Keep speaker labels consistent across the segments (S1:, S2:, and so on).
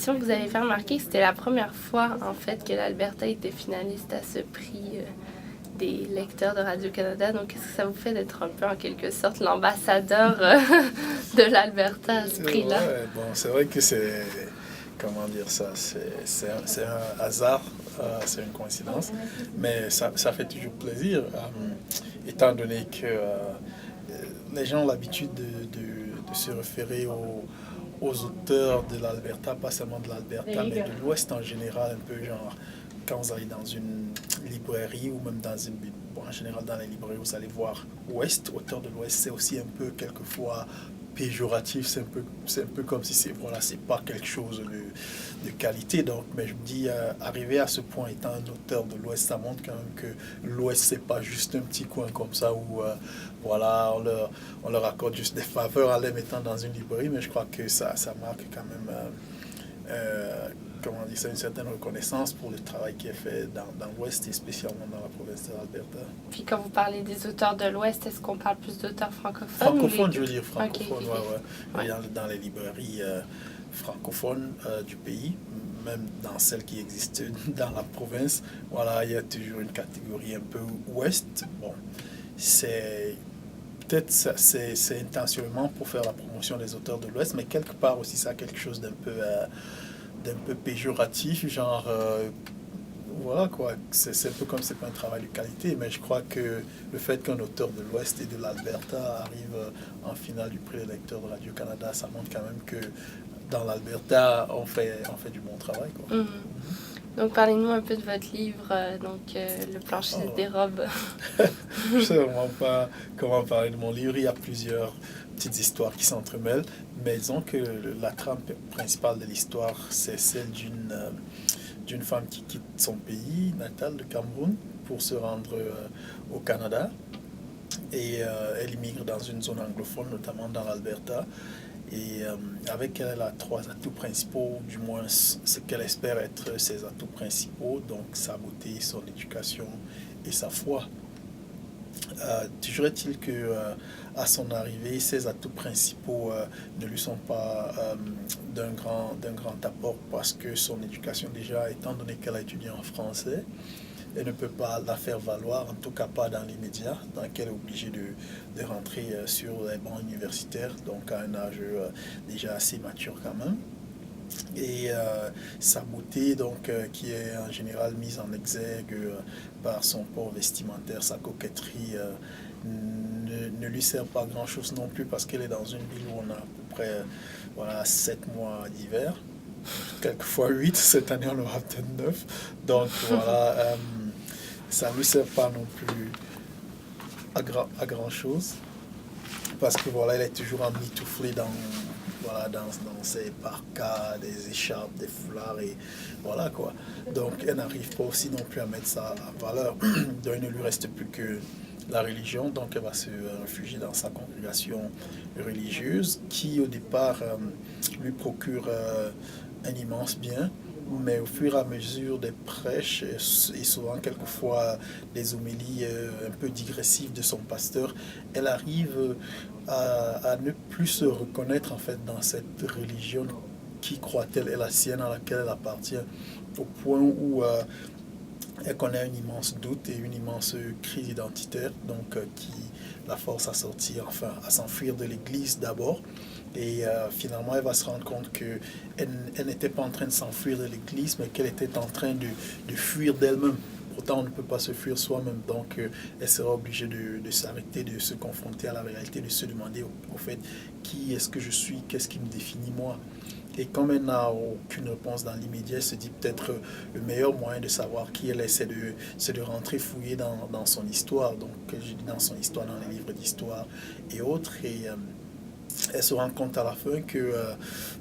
S1: Que vous avez fait remarquer que c'était la première fois en fait que l'Alberta était finaliste à ce prix des lecteurs de Radio-Canada. Donc qu'est-ce que ça vous fait d'être un peu en quelque sorte l'ambassadeur de l'Alberta à ce prix-là?
S2: Ouais, bon, c'est vrai que c'est, comment dire ça, c'est un hasard, c'est une coïncidence, mais ça fait toujours plaisir, étant donné que les gens ont l'habitude de se référer aux auteurs de l'Alberta, pas seulement de l'Alberta, mais de l'Ouest en général, un peu genre quand vous allez dans une librairie ou même dans une... Bon, en général, dans les librairies, vous allez voir Ouest, auteur de l'Ouest, c'est aussi un peu quelquefois péjoratif, c'est un peu comme si c'est voilà, c'est pas quelque chose de qualité. Donc, mais je me dis, arriver à ce point étant un auteur de l'Ouest, ça montre quand même que l'Ouest, c'est pas juste un petit coin comme ça où voilà, on leur accorde juste des faveurs en les mettant dans une librairie, mais je crois que ça marque quand même comment dire ça, une certaine reconnaissance pour le travail qui est fait dans l'Ouest et spécialement dans la province de l'Alberta.
S1: Puis quand vous parlez des auteurs de l'Ouest, est-ce qu'on parle plus d'auteurs francophones?
S2: Francophones, je veux dire francophones,
S1: okay.
S2: Ouais. Dans les librairies francophones du pays, même dans celles qui existent dans la province, voilà, il y a toujours une catégorie un peu Ouest. Bon, c'est... Peut-être c'est intentionnellement pour faire la promotion des auteurs de l'Ouest, mais quelque part aussi ça a quelque chose d'un peu péjoratif, genre voilà quoi, c'est un peu comme c'est pas un travail de qualité, mais je crois que le fait qu'un auteur de l'Ouest et de l'Alberta arrive en finale du prix des lecteurs de Radio-Canada, ça montre quand même que dans l'Alberta, on fait du bon travail, quoi.
S1: Donc parlez-nous un peu de votre livre, Le plancher des robes.
S2: Je ne sais vraiment pas comment parler de mon livre. Il y a plusieurs petites histoires qui s'entremêlent, mais disons que la trame principale de l'histoire, c'est celle d'une femme qui quitte son pays natal, le Cameroun, pour se rendre au Canada. Et elle immigre dans une zone anglophone, notamment dans l'Alberta. Et avec elle, elle a trois atouts principaux, du moins ce qu'elle espère être ses atouts principaux, donc sa beauté, son éducation et sa foi. Toujours est-il que à son arrivée, ses atouts principaux ne lui sont pas d'un grand apport parce que son éducation déjà, étant donné qu'elle a étudié en français, elle ne peut pas la faire valoir, en tout cas pas dans l'immédiat, donc elle est obligée de rentrer sur les bancs universitaires, donc à un âge déjà assez mature quand même. Et sa beauté, donc, qui est en général mise en exergue par son port vestimentaire, sa coquetterie, ne lui sert pas grand-chose non plus parce qu'elle est dans une ville où on a à peu près voilà, 7 mois d'hiver, quelquefois 8, cette année on aura peut-être 9. Donc voilà, ça ne lui sert pas non plus à grand-chose parce que voilà, elle est toujours emmitouflée dans ses parkas, des écharpes, des foulards et voilà quoi. Donc elle n'arrive pas aussi non plus à mettre ça à valeur. Donc il ne lui reste plus que la religion, donc elle va se réfugier dans sa congrégation religieuse qui au départ lui procure un immense bien, mais au fur et à mesure des prêches et souvent quelquefois des homélies un peu digressives de son pasteur, elle arrive à ne plus se reconnaître en fait dans cette religion qui croit-elle est la sienne, à laquelle elle appartient, au point où elle connaît un immense doute et une immense crise identitaire, donc qui la force à sortir, enfin à s'enfuir de l'église d'abord. Et finalement, elle va se rendre compte qu'elle n'était pas en train de s'enfuir de l'église, mais qu'elle était en train de fuir d'elle-même. Pourtant, on ne peut pas se fuir soi-même. Donc, elle sera obligée de s'arrêter, de se confronter à la réalité, de se demander au fait, qui est-ce que je suis, qu'est-ce qui me définit moi. Et comme elle n'a aucune réponse dans l'immédiat, elle se dit peut-être le meilleur moyen de savoir qui elle est, c'est de rentrer fouiller dans son histoire. Donc, je dis dans son histoire, dans les livres d'histoire et autres. Et elle se rend compte à la fin que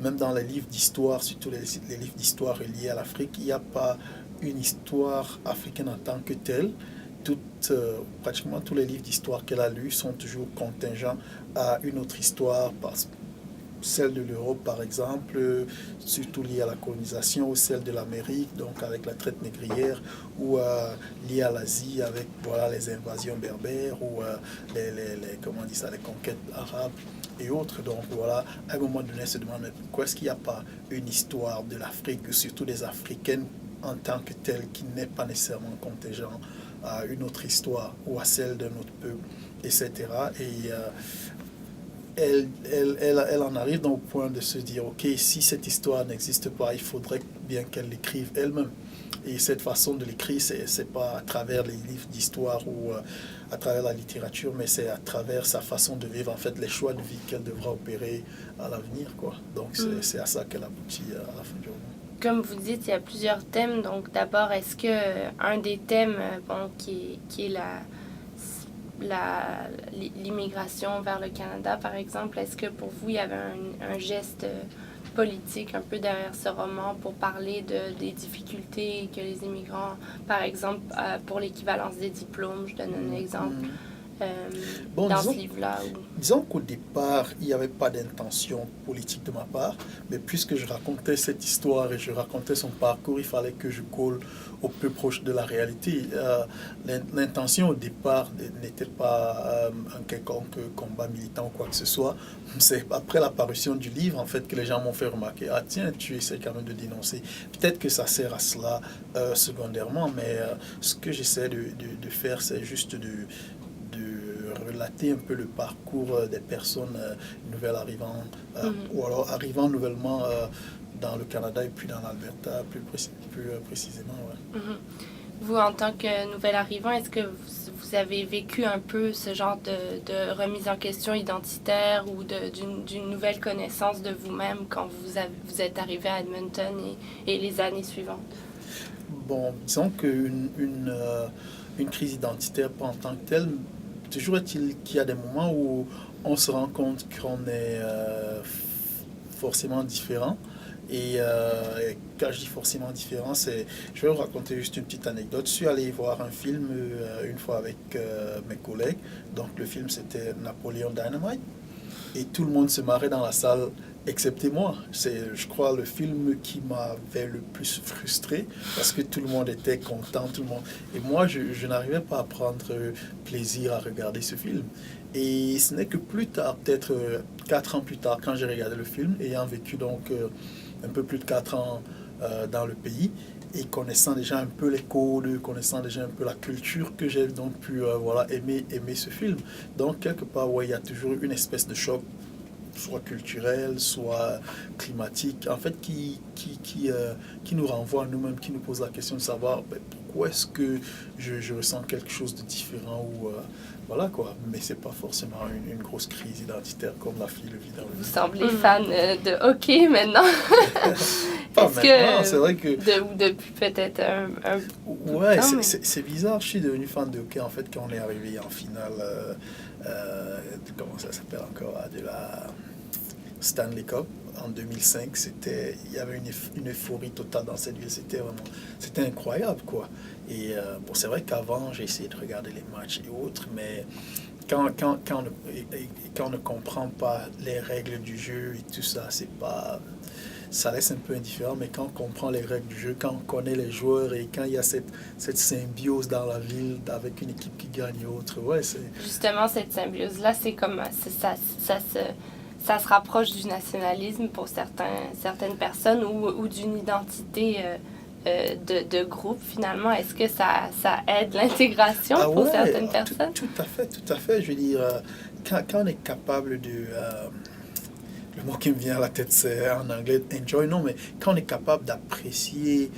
S2: même dans les livres d'histoire, surtout les livres d'histoire reliés à l'Afrique, il n'y a pas une histoire africaine en tant que telle. Pratiquement tous les livres d'histoire qu'elle a lus sont toujours contingents à une autre histoire, celle de l'Europe par exemple, surtout liée à la colonisation, ou celle de l'Amérique, donc avec la traite négrière, ou liée à l'Asie avec voilà, les invasions berbères, ou les conquêtes arabes. et autres. Donc voilà, à un moment donné, on se demande mais pourquoi est-ce qu'il n'y a pas une histoire de l'Afrique, surtout des Africaines en tant que telle, qui n'est pas nécessairement contingent à une autre histoire ou à celle d'un autre peuple, etc. Et elle en arrive donc au point de se dire, ok, si cette histoire n'existe pas, il faudrait bien qu'elle l'écrive elle-même. Et cette façon de l'écrire, c'est pas à travers les livres d'histoire ou à travers la littérature, mais c'est à travers sa façon de vivre, en fait, les choix de vie qu'elle devra opérer à l'avenir, quoi. Donc c'est à ça qu'elle aboutit à la fin du roman.
S1: Comme vous dites, il y a plusieurs thèmes. Donc d'abord, est-ce que un des thèmes qui est l'immigration vers le Canada, par exemple, est-ce que pour vous, il y avait un geste politique un peu derrière ce roman pour parler des difficultés que les immigrants, par exemple, pour l'équivalence des diplômes, je donne un exemple, dans ce livre-là?
S2: Disons qu'au départ, il n'y avait pas d'intention politique de ma part, mais puisque je racontais cette histoire et je racontais son parcours, il fallait que je colle au plus proche de la réalité. L'intention au départ n'était pas un quelconque combat militant ou quoi que ce soit. C'est après l'apparition du livre, en fait, que les gens m'ont fait remarquer, ah tiens, tu essaies quand même de dénoncer. Peut-être que ça sert à cela secondairement, mais ce que j'essaie de faire, c'est juste de relater un peu le parcours des personnes nouvelles arrivant, ou alors arrivant nouvellement dans le Canada et puis dans l'Alberta, plus précisément. Ouais.
S1: Vous, en tant que nouvel arrivant, est-ce que vous avez vécu un peu ce genre de remise en question identitaire ou d'une nouvelle connaissance de vous-même quand vous êtes arrivé à Edmonton et les années suivantes?
S2: Bon, disons qu'une crise identitaire, pas en tant que telle, toujours est-il qu'il y a des moments où on se rend compte qu'on est forcément différent. Et quand je dis forcément différent, je vais vous raconter juste une petite anecdote. Je suis allé voir un film une fois avec mes collègues. Donc le film, c'était Napoleon Dynamite. Et tout le monde se marrait dans la salle, excepté moi. C'est, je crois, le film qui m'avait le plus frustré parce que tout le monde était content, tout le monde. Et moi, je n'arrivais pas à prendre plaisir à regarder ce film. Et ce n'est que plus tard, peut-être 4 ans plus tard, quand j'ai regardé le film, ayant vécu donc un peu plus de 4 ans dans le pays, et connaissant déjà un peu les codes, connaissant déjà un peu la culture, que j'ai donc pu aimer ce film. Donc quelque part, ouais, il y a toujours une espèce de choc, soit culturel, soit climatique, en fait, qui nous renvoie à nous-mêmes, qui nous pose la question de savoir pourquoi est-ce que je ressens quelque chose de différent ou voilà quoi, mais c'est pas forcément une grosse crise identitaire comme la fille le vit dans le
S1: Vous semblez fan de hockey maintenant.
S2: Pas maintenant, c'est vrai que...
S1: Ou depuis peut-être un
S2: ouais,
S1: temps,
S2: c'est bizarre, je suis devenu fan de hockey en fait quand on est arrivé en finale, comment ça s'appelle encore, de la Stanley Cup en 2005, il y avait une euphorie totale dans cette ville, c'était incroyable quoi. Et bon, c'est vrai qu'avant j'ai essayé de regarder les matchs et autres, mais quand on ne comprend pas les règles du jeu et tout ça, ça laisse un peu indifférent, mais quand on comprend les règles du jeu, quand on connaît les joueurs et quand il y a cette symbiose dans la ville avec une équipe qui gagne et autres, ouais, c'est...
S1: Justement, cette symbiose-là, c'est comme ça se rapproche du nationalisme pour certaines personnes ou d'une identité de groupe finalement. Est-ce que ça aide l'intégration pour certaines personnes?
S2: Tout à fait. Je veux dire, quand on est capable de... le mot qui me vient à la tête, c'est en anglais enjoy, non, mais quand on est capable d'apprécier,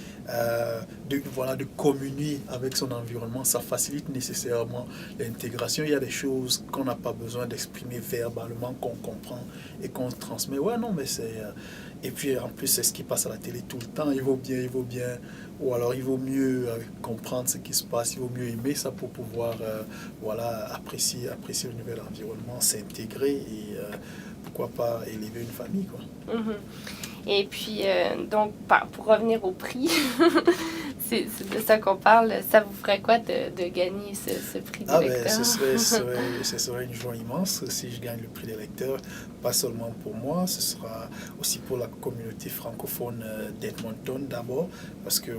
S2: de communier avec son environnement, ça facilite nécessairement l'intégration. Il y a des choses qu'on n'a pas besoin d'exprimer verbalement, qu'on comprend et qu'on transmet. Ouais, non, mais c'est... et puis en plus, c'est ce qui passe à la télé tout le temps. Il vaut bien, ou alors il vaut mieux comprendre ce qui se passe, il vaut mieux aimer ça pour pouvoir apprécier le nouvel environnement, s'intégrer et pourquoi pas élever une famille, quoi.
S1: Et puis, donc, pour revenir au prix, c'est de ça qu'on parle. Ça vous ferait quoi de gagner ce prix des lecteurs?
S2: Ce serait une joie immense si je gagne le prix des lecteurs. Pas seulement pour moi, ce sera aussi pour la communauté francophone d'Edmonton d'abord, parce que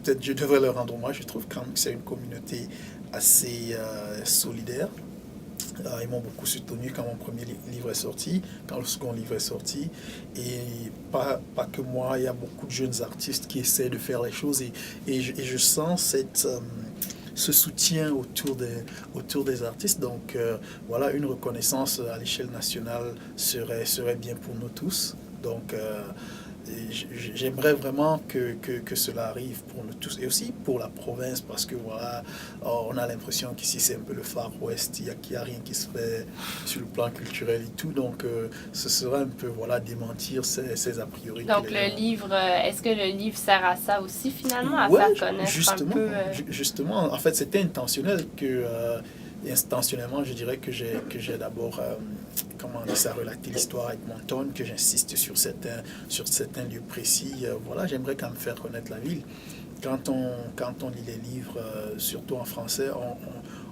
S2: peut-être je devrais leur rendre hommage. Je trouve quand même que c'est une communauté assez solidaire. Ils m'ont beaucoup soutenu quand mon premier livre est sorti, quand le second livre est sorti. Et pas que moi, il y a beaucoup de jeunes artistes qui essaient de faire les choses. Et je sens ce soutien autour des artistes. Donc voilà, une reconnaissance à l'échelle nationale serait bien pour nous tous. Donc j'aimerais vraiment que cela arrive pour nous tous et aussi pour la province parce que voilà, on a l'impression qu'ici c'est un peu le Far West, qu'il n'y a rien qui se fait sur le plan culturel et tout. Donc ce serait un peu voilà, démentir ces a priori.
S1: Donc le livre, est-ce que le livre sert à ça aussi finalement, à
S2: Ouais,
S1: faire connaître
S2: justement,
S1: un peu
S2: justement, en fait c'était intentionnel que intentionnellement, je dirais que j'ai d'abord, comment dire ça, relaté l'histoire avec Monton, que j'insiste sur certains lieux précis. Voilà, j'aimerais quand même faire connaître la ville. Quand on lit les livres, surtout en français,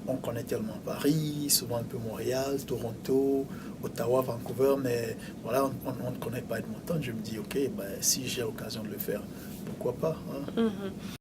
S2: on connaît tellement Paris, souvent un peu Montréal, Toronto, Ottawa, Vancouver, mais voilà, on ne connaît pas Edmonton. Je me dis, ok, ben, si j'ai l'occasion de le faire, pourquoi pas, hein?
S1: Mhm.